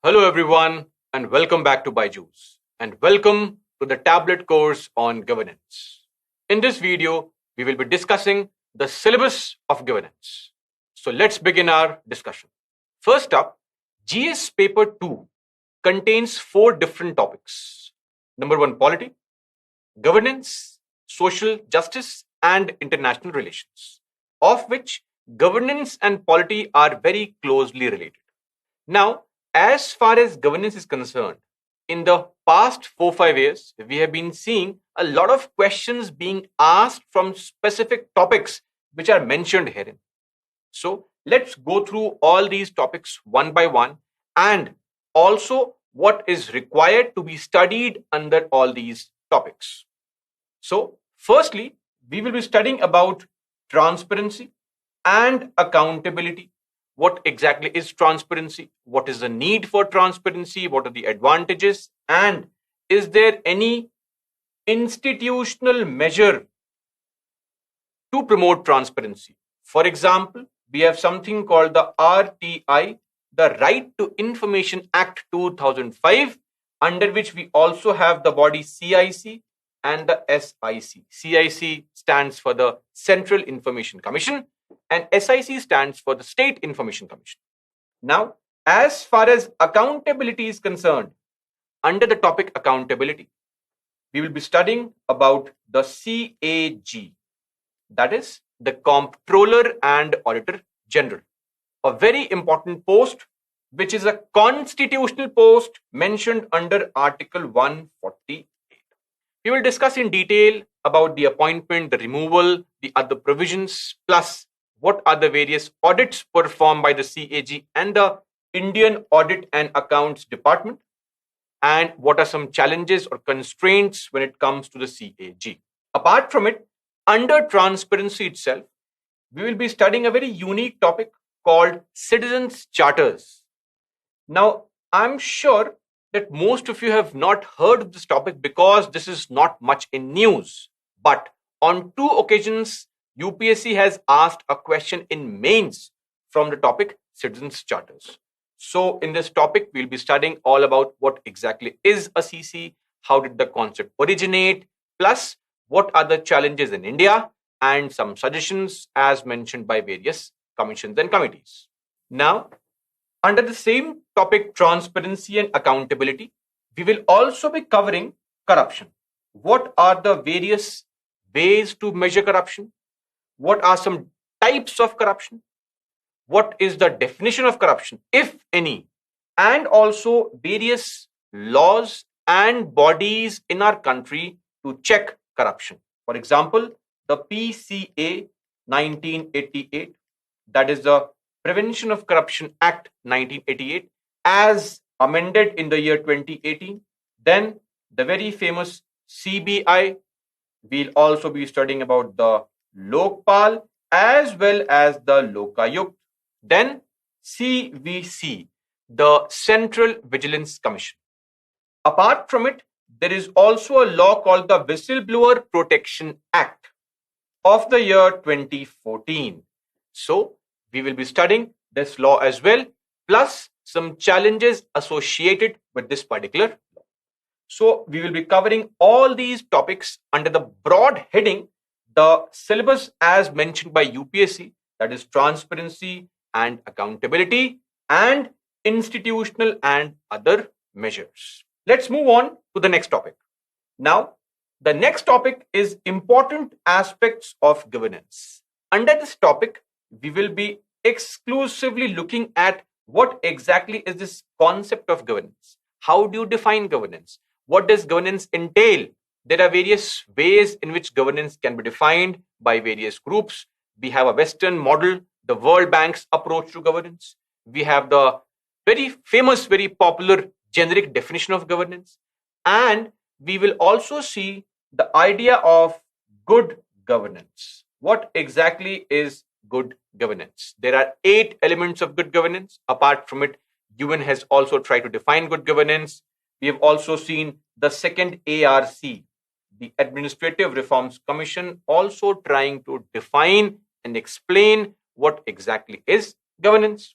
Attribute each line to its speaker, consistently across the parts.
Speaker 1: Hello everyone and welcome back to Byju's and welcome to the tablet course on governance. In this video, we will be discussing the syllabus of governance. So let's begin our discussion. First up, GS paper 2 contains 4 different topics. Number 1, polity, governance, social justice and international relations, of which governance and polity are very closely related. Now, as far as governance is concerned, in the past 4-5 years, we have been seeing a lot of questions being asked from specific topics which are mentioned herein. So, let's go through all these topics one by one and also what is required to be studied under all these topics. So, firstly, we will be studying about transparency and accountability. What exactly is transparency? What is the need for transparency? What are the advantages? And is there any institutional measure to promote transparency? For example, we have something called the RTI, the Right to Information Act 2005, under which we also have the body CIC and the SIC. CIC stands for the Central Information Commission and SIC stands for the State Information Commission. Now, as far as accountability is concerned, under the topic accountability, we will be studying about the CAG, that is the Comptroller and Auditor General, a very important post which is a constitutional post mentioned under Article 148. We will discuss in detail about the appointment, the removal, the other provisions, plus what are the various audits performed by the CAG and the Indian Audit and Accounts Department, and what are some challenges or constraints when it comes to the CAG. Apart from it, under transparency itself, we will be studying a very unique topic called citizens' charters. Now, I'm sure that most of you have not heard of this topic because this is not much in news. But on 2 occasions, UPSC has asked a question in mains from the topic citizens' charters. So in this topic, we'll be studying all about what exactly is a CC, how did the concept originate, plus what are the challenges in India, and some suggestions as mentioned by various commissions and committees. Now, under the same topic, transparency and accountability, we will also be covering corruption. What are the various ways to measure corruption? What are some types of corruption? What is the definition of corruption, if any? And also various laws and bodies in our country to check corruption. For example, the PCA 1988, that is the Prevention of Corruption Act 1988, as amended in the year 2018. Then the very famous CBI. We'll also be studying about the Lokpal as well as the Lokayukt. Then CVC, the Central Vigilance Commission. Apart from it, there is also a law called the Whistleblower Protection Act of the year 2014. So, we will be studying this law as well, plus some challenges associated with this particular law. So, we will be covering all these topics under the broad heading, the syllabus as mentioned by UPSC, that is transparency and accountability and institutional and other measures. Let's move on to the next topic. Now, the next topic is important aspects of governance. Under this topic, we will be exclusively looking at what exactly is this concept of governance. How do you define governance? What does governance entail? There are various ways in which governance can be defined by various groups. We have a Western model, the World Bank's approach to governance. We have the very famous, very popular generic definition of governance. And we will also see the idea of good governance. What exactly is good governance? There are 8 elements of good governance. Apart from it, UN has also tried to define good governance. We have also seen the second ARC, the Administrative Reforms Commission, also trying to define and explain what exactly is governance.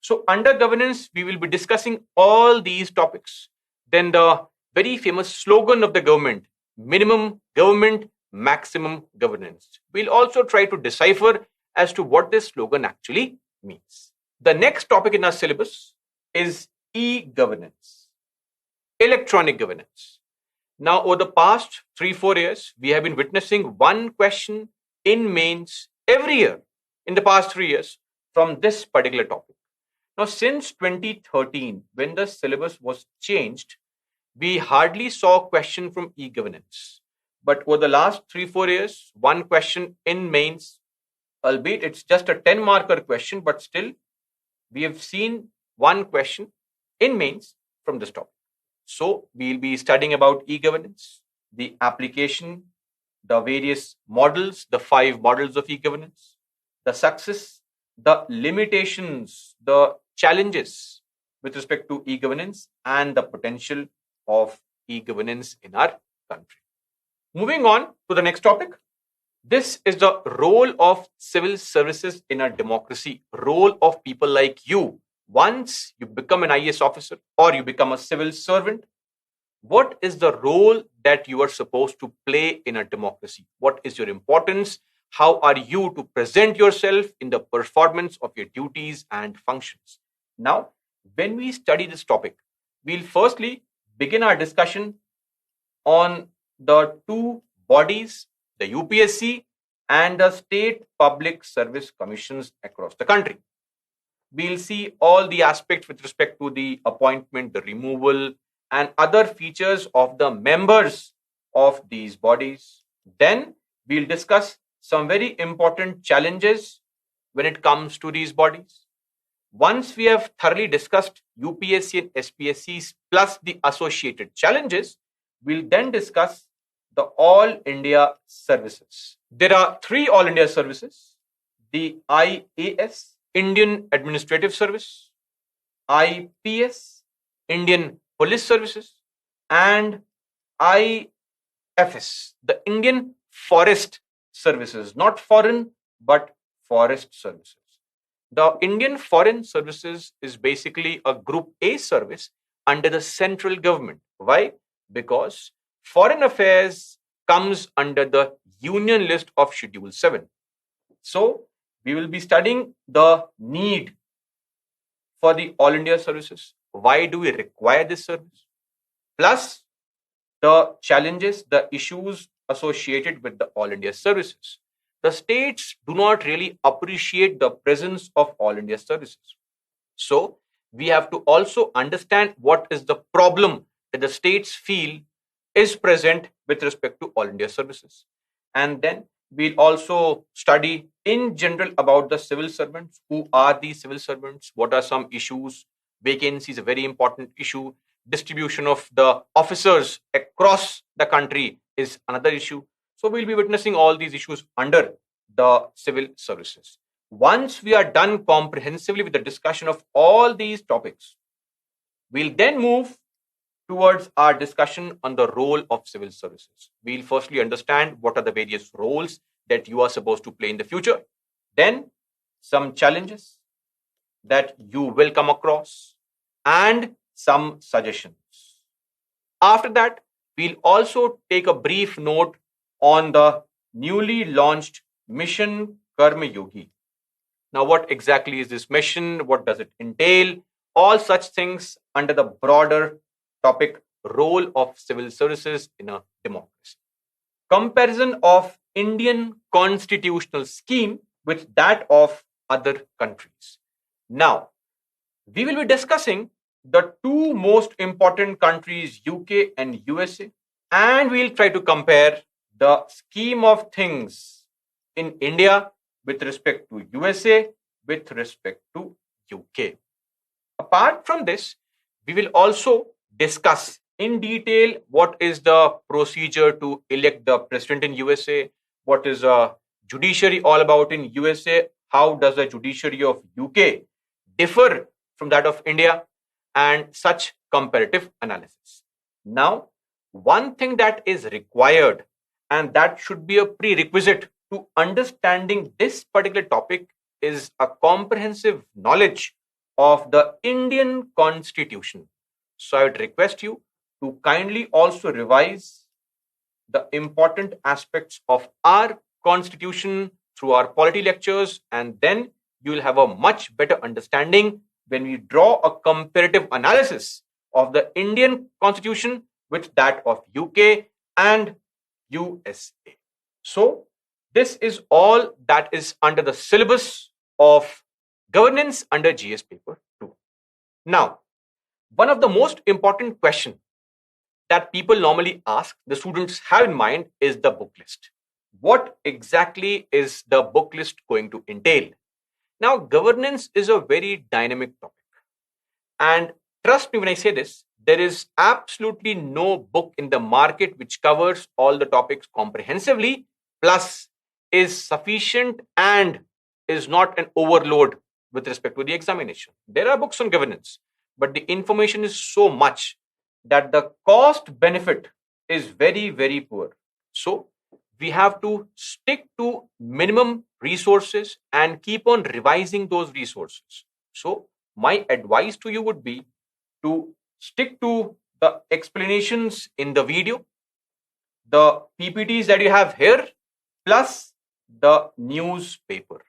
Speaker 1: So under governance, we will be discussing all these topics. Then the very famous slogan of the government, minimum government, maximum governance. We'll also try to decipher as to what this slogan actually means. The next topic in our syllabus is e-governance, electronic governance. Now, over the past 3-4 years, we have been witnessing one question in mains every year in the past 3 years from this particular topic. Now, since 2013, when the syllabus was changed, we hardly saw a question from e-governance. But over the last 3-4 years, one question in mains, albeit it's just a 10-marker question, but still we have seen one question in mains from this topic. So we'll be studying about e-governance, the application, the various models, the 5 models of e-governance, the success, the limitations, the challenges with respect to e-governance, and the potential of e-governance in our country. Moving on to the next topic. This is the role of civil services in a democracy, role of people like you. Once you become an IAS officer or you become a civil servant, what is the role that you are supposed to play in a democracy? What is your importance? How are you to present yourself in the performance of your duties and functions? Now, when we study this topic, we'll firstly begin our discussion on the 2 bodies, the UPSC and the state public service commissions across the country. We'll see all the aspects with respect to the appointment, the removal, and other features of the members of these bodies. Then we'll discuss some very important challenges when it comes to these bodies. Once we have thoroughly discussed UPSC and SPSCs plus the associated challenges, we'll then discuss the All India services. There are 3 All India services: the IAS, Indian Administrative Service, IPS, Indian Police Services, and IFS, the Indian Forest Services, not foreign, but forest services. The Indian Foreign Services is basically a Group A service under the central government. Why? Because foreign affairs comes under the Union list of Schedule 7. So, we will be studying the need for the All India services. Why do we require this service? Plus, the challenges, the issues associated with the All India services. The states do not really appreciate the presence of All India services. So, we have to also understand what is the problem that the states feel is present with respect to All India services. And then we'll also study in general about the civil servants. Who are these civil servants? What are some issues? Vacancy is a very important issue. Distribution of the officers across the country is another issue. So we'll be witnessing all these issues under the civil services. Once we are done comprehensively with the discussion of all these topics, we'll then move towards our discussion on the role of civil services. We'll firstly understand what are the various roles that you are supposed to play in the future. Then some challenges that you will come across and some suggestions. After that, we'll also take a brief note on the newly launched Mission Karma Yogi. Now, what exactly is this mission? What does it entail? All such things under the broader topic, role of civil services in a democracy. Comparison of Indian constitutional scheme with that of other countries. Now, we will be discussing the 2 most important countries, UK and USA, and we'll try to compare the scheme of things in India with respect to USA, with respect to UK. Apart from this, we will also discuss in detail what is the procedure to elect the president in USA, what is a judiciary all about in USA, how does the judiciary of UK differ from that of India, and such comparative analysis. Now, one thing that is required and that should be a prerequisite to understanding this particular topic is a comprehensive knowledge of the Indian Constitution. So I would request you to kindly also revise the important aspects of our constitution through our polity lectures, and then you will have a much better understanding when we draw a comparative analysis of the Indian constitution with that of UK and USA. So this is all that is under the syllabus of governance under GS paper 2. Now, one of the most important questions that people normally ask, the students have in mind, is the book list. What exactly is the book list going to entail? Now, governance is a very dynamic topic. And trust me when I say this, there is absolutely no book in the market which covers all the topics comprehensively, plus is sufficient and is not an overload with respect to the examination. There are books on governance, but the information is so much that the cost benefit is very, very poor. So we have to stick to minimum resources and keep on revising those resources. So my advice to you would be to stick to the explanations in the video, the PPTs that you have here, plus the newspaper.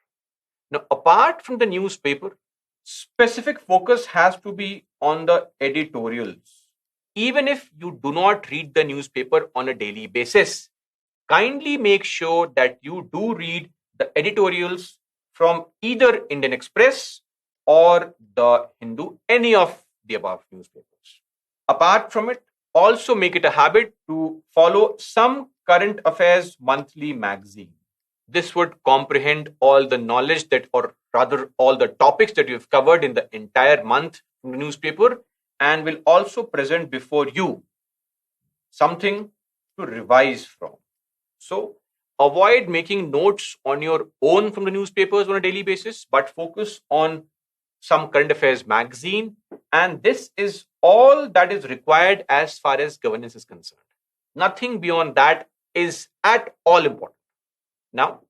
Speaker 1: Now, apart from the newspaper, specific focus has to be on the editorials. Even if you do not read the newspaper on a daily basis, kindly make sure that you do read the editorials from either Indian Express or the Hindu, any of the above newspapers. Apart from it, also make it a habit to follow some current affairs monthly magazine. This would comprehend all the knowledge that, or rather all the topics that you've covered in the entire month in the newspaper, and will also present before you something to revise from. So avoid making notes on your own from the newspapers on a daily basis, but focus on some current affairs magazine. And this is all that is required as far as governance is concerned. Nothing beyond that is at all important. Now,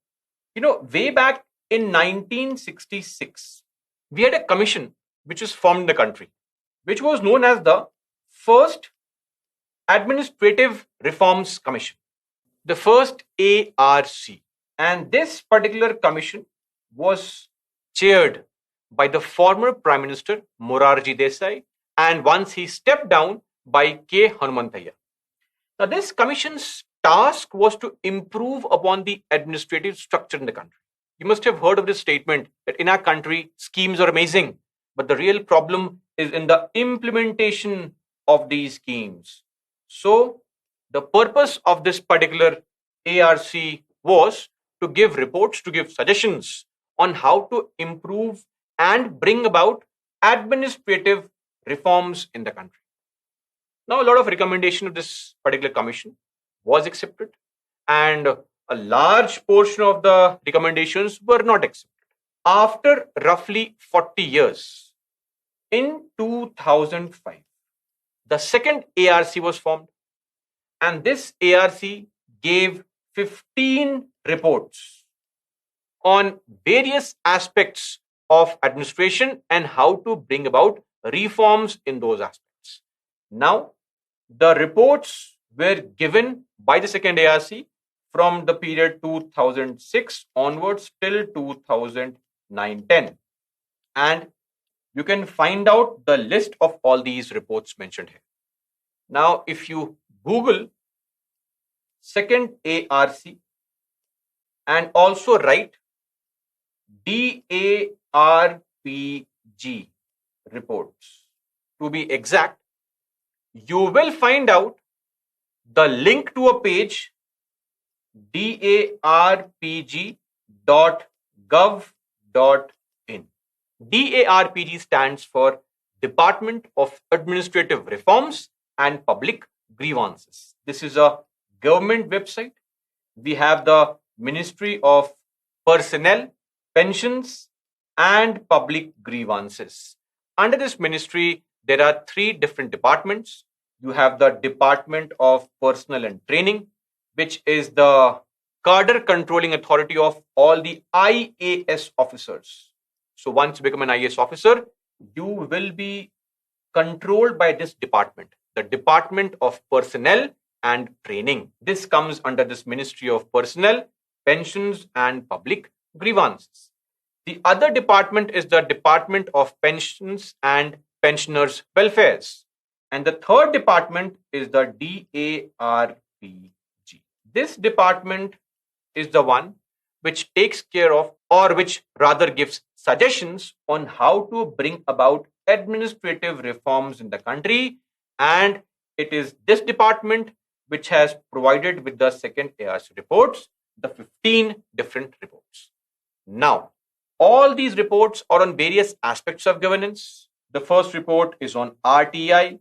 Speaker 1: way back in 1966, we had a commission which was formed in the country, which was known as the First Administrative Reforms Commission, the first ARC. And this particular commission was chaired by the former Prime Minister Morarji Desai, and once he stepped down, by K. Hanumantayya. Now, this commission's task was to improve upon the administrative structure in the country. You must have heard of this statement that in our country, schemes are amazing, but the real problem is in the implementation of these schemes. So, the purpose of this particular ARC was to give reports, to give suggestions on how to improve and bring about administrative reforms in the country. Now, a lot of recommendation of this particular commission was accepted, and a large portion of the recommendations were not accepted. After roughly 40 years, in 2005, the second ARC was formed, and this ARC gave 15 reports on various aspects of administration and how to bring about reforms in those aspects. Now, the reports were given by the second ARC from the period 2006 onwards till 2009-10. And you can find out the list of all these reports mentioned here. Now, if you Google second ARC and also write DARPG reports, to be exact, you will find out the link to a page darpg.gov.in. DARPG stands for Department of Administrative Reforms and Public Grievances. This is a government website. We have the Ministry of Personnel, Pensions and Public Grievances. Under this ministry, there are 3 different departments. You have the Department of Personnel and Training, which is the cadre controlling authority of all the IAS officers. So once you become an IAS officer, you will be controlled by this department, the Department of Personnel and Training. This comes under this Ministry of Personnel, Pensions and Public Grievances. The other department is the Department of Pensions and Pensioners' Welfares. And the third department is the DARPG. This department is the one which takes care of, or which rather gives suggestions on how to bring about administrative reforms in the country. And it is this department which has provided with the second ARC reports, the 15 different reports. Now, all these reports are on various aspects of governance. The first report is on RTI.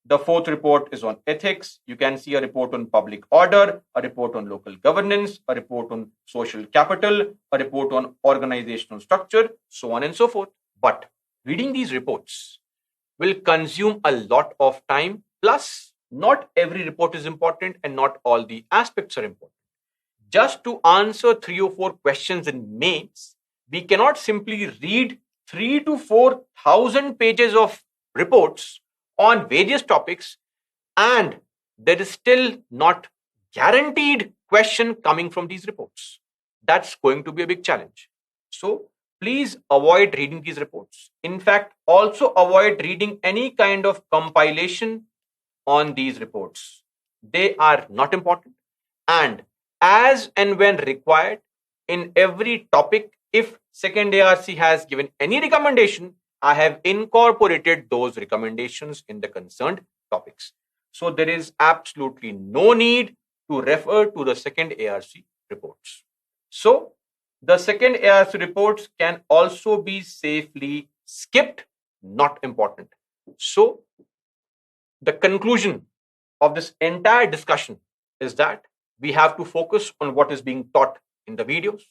Speaker 1: The fourth report is on ethics. You can see a report on public order, a report on local governance, a report on social capital, a report on organizational structure, so on and so forth. But reading these reports will consume a lot of time. Plus, not every report is important and not all the aspects are important. Just to answer 3 or 4 questions in mains, we cannot simply read 3 to 4,000 pages of reports on various topics, and there is still not guaranteed question coming from these reports. That's going to be a big challenge. So please avoid reading these reports. In fact, also avoid reading any kind of compilation on these reports. They are not important. And as and when required, in every topic, if second ARC has given any recommendation, I have incorporated those recommendations in the concerned topics. So there is absolutely no need to refer to the second ARC reports. So the second ARC reports can also be safely skipped, not important. So the conclusion of this entire discussion is that we have to focus on what is being taught in the videos.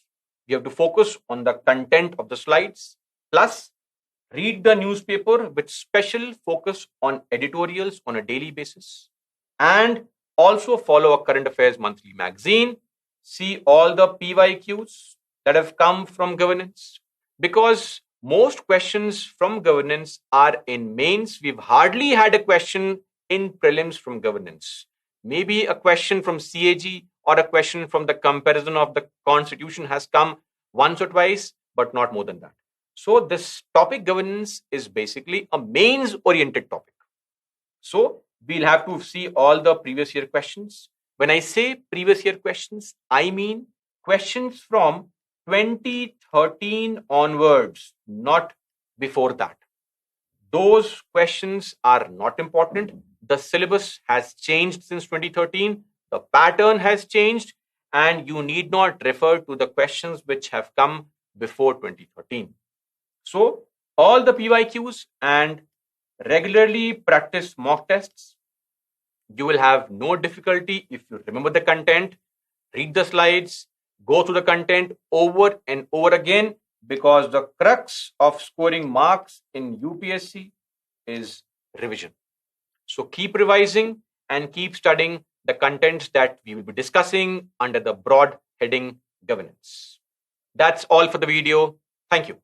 Speaker 1: We have to focus on the content of the slides, plus read the newspaper with special focus on editorials on a daily basis, and also follow a current affairs monthly magazine. See all the PYQs that have come from governance, because most questions from governance are in mains. We've hardly had a question in prelims from governance. Maybe a question from CAG or a question from the comparison of the constitution has come once or twice, but not more than that. So this topic governance is basically a mains oriented topic. So we'll have to see all the previous year questions. When I say previous year questions, I mean questions from 2013 onwards, not before that. Those questions are not important. The syllabus has changed since 2013. The pattern has changed, and you need not refer to the questions which have come before 2013. So all the PYQs and regularly practice mock tests. You will have no difficulty if you remember the content, read the slides, go through the content over and over again, because the crux of scoring marks in UPSC is revision. So keep revising and keep studying the contents that we will be discussing under the broad heading governance. That's all for the video. Thank you.